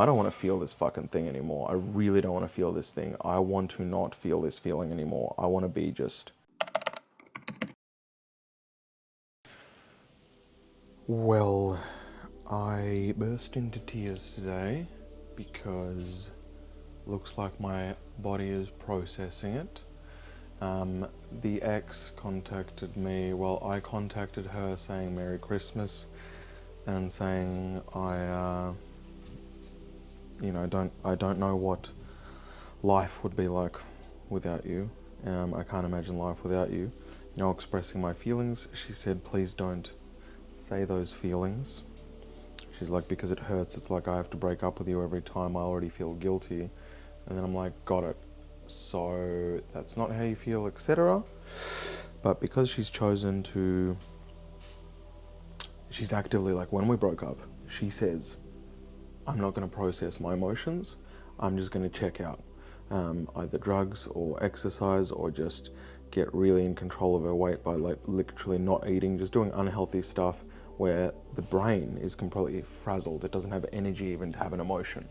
I don't want to feel this fucking thing anymore. I really don't want to feel this thing. I want to not feel this feeling anymore. I want to be just... Well, I burst into tears today because looks like my body is processing it. The ex contacted me, well, I contacted her saying Merry Christmas and saying I don't know what life would be like without you. I can't imagine life without you. Expressing my feelings, she said, please don't say those feelings. She's like, because it hurts. It's like I have to break up with you every time. I already feel guilty. And then I'm like, got it. So that's not how you feel, etc. But because she's chosen to, she's actively like, when we broke up, she says, I'm not going to process my emotions. I'm just going to check out. Either drugs or exercise, or just get really in control of her weight by like literally not eating, just doing unhealthy stuff where the brain is completely frazzled. It doesn't have energy even to have an emotion.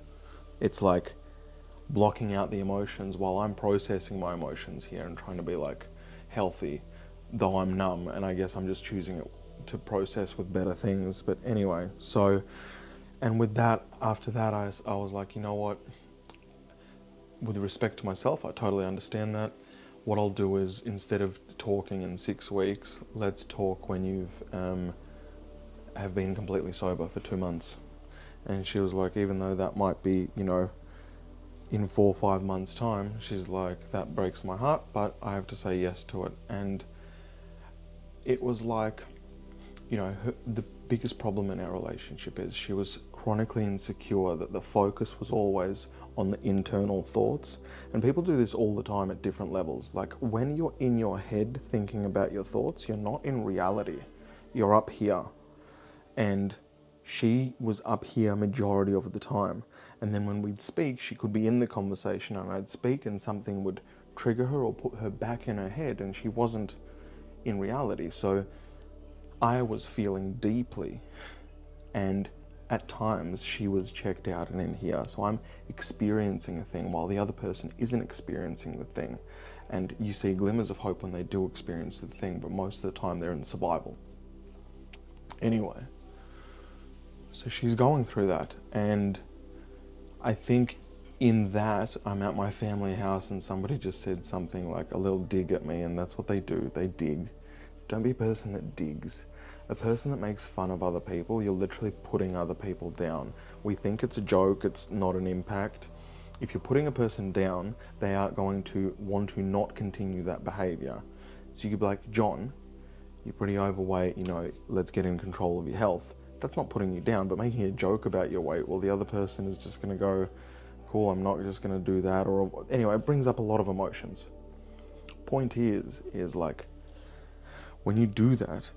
It's like blocking out the emotions while I'm processing my emotions here and trying to be like healthy, though I'm numb, and I guess I'm just choosing it to process with better things. But anyway, so, and with that, after that, I was like, you know what, with respect to myself, I totally understand that. What I'll do is, instead of talking in 6 weeks, let's talk when you've have been completely sober for 2 months. And she was like, even though that might be, in 4 or 5 months' time, she's like, that breaks my heart, but I have to say yes to it. And it was like, the biggest problem in our relationship is she was chronically insecure that the focus was always on the internal thoughts. And people do this all the time at different levels. Like when you're in your head thinking about your thoughts, you're not in reality. You're up here. And she was up here majority of the time. And then when we'd speak, she could be in the conversation and I'd speak and something would trigger her or put her back in her head, and she wasn't in reality. So I was feeling deeply, and at times she was checked out and in here. So I'm experiencing a thing while the other person isn't experiencing the thing. And you see glimmers of hope when they do experience the thing, but most of the time they're in survival. Anyway, so she's going through that, and I think in that, I'm at my family house and somebody just said something like a little dig at me, and that's what they do, they dig. Don't be a person that digs. A person that makes fun of other people, you're literally putting other people down. We think it's a joke, it's not an impact. If you're putting a person down, they are going to want to not continue that behavior. So you could be like, John, you're pretty overweight, let's get in control of your health. That's not putting you down, but making a joke about your weight, well, the other person is just going to go, cool, I'm not just going to do that. Or anyway, it brings up a lot of emotions. Point is like, when you do that,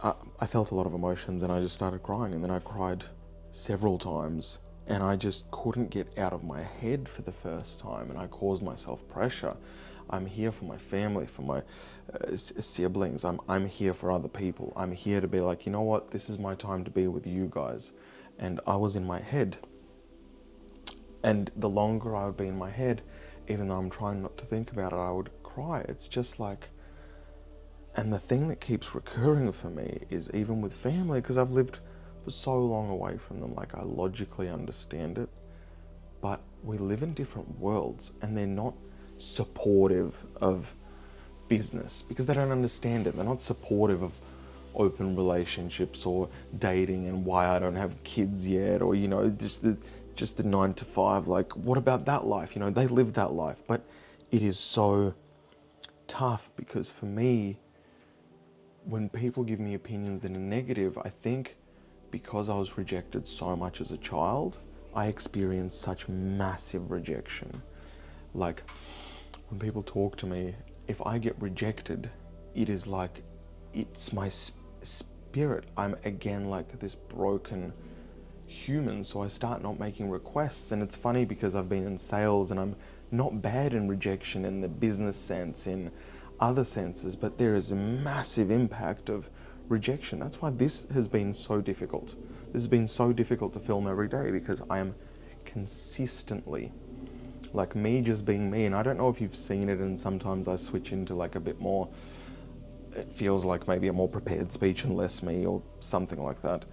I felt a lot of emotions and I just started crying, and then I cried several times and I just couldn't get out of my head for the first time, and I caused myself pressure. I'm here for my family, for my siblings. I'm here for other people. I'm here to be like, you know what, this is my time to be with you guys. And I was in my head. And the longer I would be in my head, even though I'm trying not to think about it, I would cry. It's just like, and the thing that keeps recurring for me is even with family, because I've lived for so long away from them, like I logically understand it, but we live in different worlds and they're not supportive of business because they don't understand it. They're not supportive of open relationships or dating and why I don't have kids yet, or just the 9 to 5. Like, what about that life? They live that life, but it is so tough because for me, when people give me opinions that are negative, I think because I was rejected so much as a child, I experienced such massive rejection. Like, when people talk to me, if I get rejected, it is like, it's my spirit. I'm again like this broken human, so I start not making requests. And it's funny because I've been in sales and I'm not bad in rejection in the business sense, in other senses, but there is a massive impact of rejection. That's why this has been so difficult. This has been so difficult to film every day because I am consistently. Like me just being me, and I don't know if you've seen it, and sometimes I switch into like a bit more, it feels like maybe a more prepared speech and less me or something like that.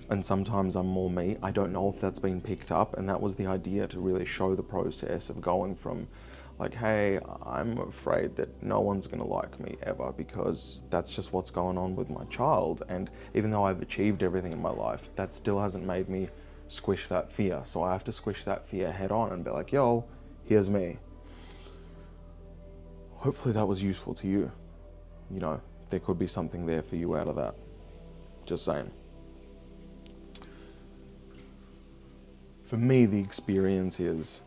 And sometimes I'm more me. I don't know if that's been picked up, and that was the idea, to really show the process of going from like, hey, I'm afraid that no one's gonna like me ever because that's just what's going on with my child. And even though I've achieved everything in my life, that still hasn't made me squish that fear. So I have to squish that fear head on and be like, yo, here's me. Hopefully that was useful to you. You know, there could be something there for you out of that. Just saying. For me, the experience is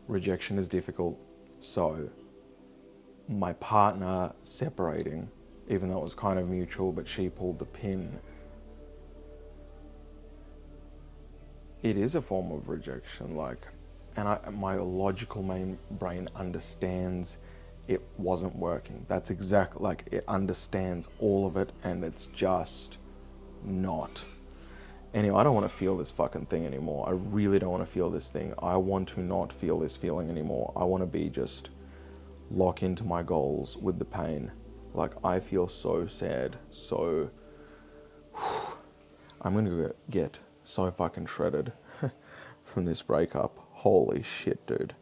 rejection is difficult. So my partner separating, even though it was kind of mutual, but she pulled the pin, it is a form of rejection. Like, and my logical main brain understands it wasn't working. That's exactly, like, it understands all of it, and it's just not. Anyway, I don't want to feel this fucking thing anymore. I really don't want to feel this thing. I want to not feel this feeling anymore. I want to be just lock into my goals with the pain. Like, I feel so sad, so I'm gonna get so fucking shredded from this breakup. Holy shit, dude.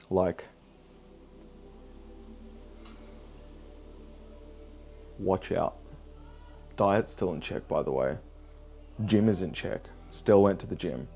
Like, watch out. Diet's still in check, by the way. Gym is in check. Still went to the gym.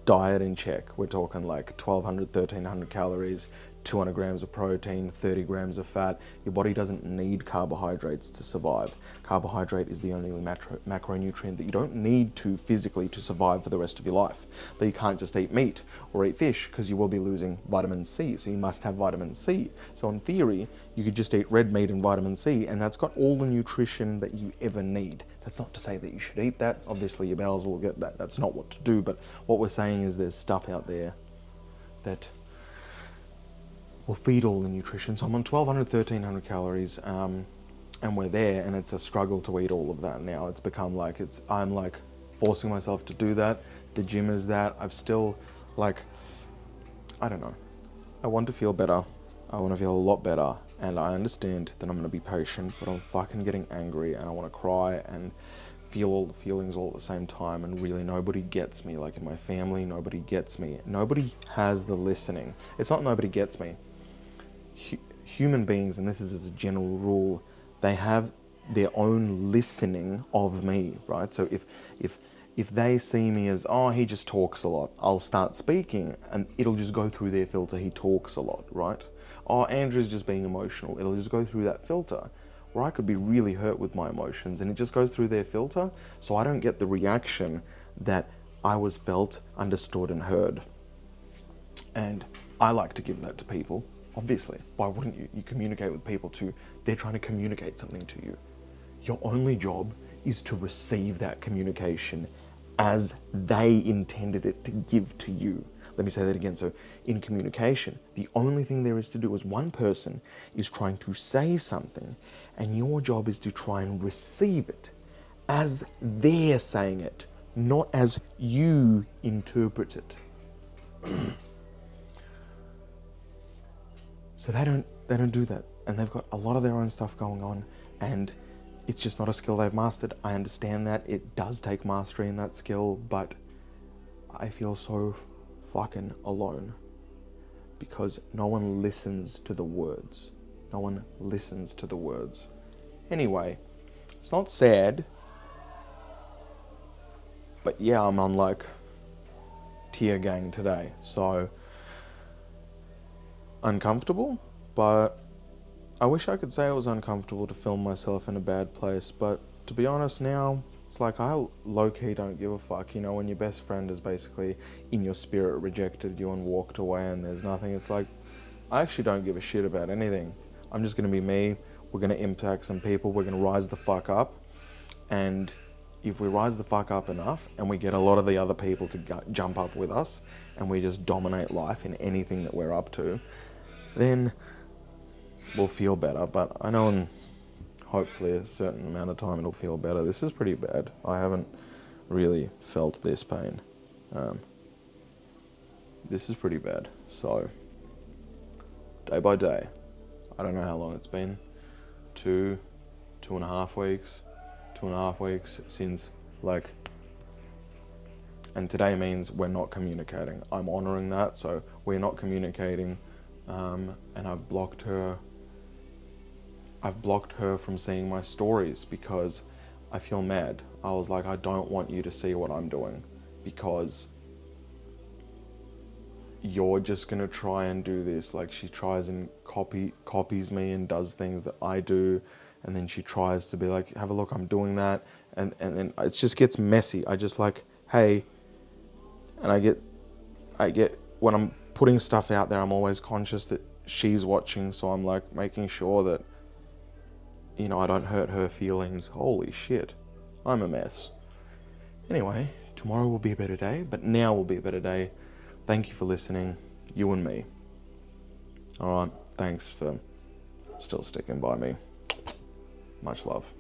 Diet in check. We're talking like 1,200, 1,300 calories, 200 grams of protein, 30 grams of fat. Your body doesn't need carbohydrates to survive. Carbohydrate is the only macronutrient that you don't need to physically to survive for the rest of your life. But you can't just eat meat or eat fish because you will be losing vitamin C. So you must have vitamin C. So in theory, you could just eat red meat and vitamin C, and that's got all the nutrition that you ever need. That's not to say that you should eat that. Obviously your bowels will get that. That's not what to do. But what we're saying is there's stuff out there that will feed all the nutrition. So I'm on 1,200, 1,300 calories, and we're there, and it's a struggle to eat all of that now. It's become like, I'm like forcing myself to do that. The gym is that. I've still, like, I don't know. I want to feel better. I want to feel a lot better, and I understand that I'm going to be patient, but I'm fucking getting angry, and I want to cry and feel all the feelings all at the same time, and really nobody gets me. Like, in my family, nobody gets me. Nobody has the listening. It's not nobody gets me. Human beings, and this is as a general rule, they have their own listening of me, right? So if they see me as, oh, he just talks a lot, I'll start speaking, and it'll just go through their filter, he talks a lot, right? Oh, Andrew's just being emotional, it'll just go through that filter. Or I could be really hurt with my emotions, and it just goes through their filter, so I don't get the reaction that I was felt, understood, and heard. And I like to give that to people. Obviously, why wouldn't you? You communicate with people too. They're trying to communicate something to you. Your only job is to receive that communication as they intended it to give to you. Let me say that again. So in communication, the only thing there is to do is one person is trying to say something, and your job is to try and receive it as they're saying it, not as you interpret it. So they don't do that, and they've got a lot of their own stuff going on, and it's just not a skill they've mastered. I understand that it does take mastery in that skill, but I feel so fucking alone because no one listens to the words. No one listens to the words. Anyway, it's not sad, but yeah, I'm on like tear gang today, so uncomfortable, but I wish I could say it was uncomfortable to film myself in a bad place, but to be honest now, it's like I low-key don't give a fuck. You know, when your best friend is basically in your spirit rejected you and walked away and there's nothing, it's like, I actually don't give a shit about anything. I'm just gonna be me, we're gonna impact some people, we're gonna rise the fuck up, and if we rise the fuck up enough and we get a lot of the other people to jump up with us and we just dominate life in anything that we're up to, then we'll feel better. But I know in hopefully a certain amount of time it'll feel better. This is pretty bad. I haven't really felt this pain. this is pretty bad. So, day by day, I don't know how long it's been, 2.5 weeks, 2.5 weeks since, like, and today means we're not communicating. I'm honoring that, so we're not communicating, and I've blocked her from seeing my stories because I feel mad. I was like, I don't want you to see what I'm doing because you're just gonna try and do this. Like, she tries and copies me and does things that I do, and then she tries to be like, have a look, I'm doing that, and then it just gets messy. I just like, hey, and I get when I'm putting stuff out there, I'm always conscious that she's watching, so I'm like making sure that, you know, I don't hurt her feelings. Holy shit, I'm a mess. Anyway, tomorrow will be a better day, but now will be a better day. Thank you for listening, you and me. All right, thanks for still sticking by me. Much love.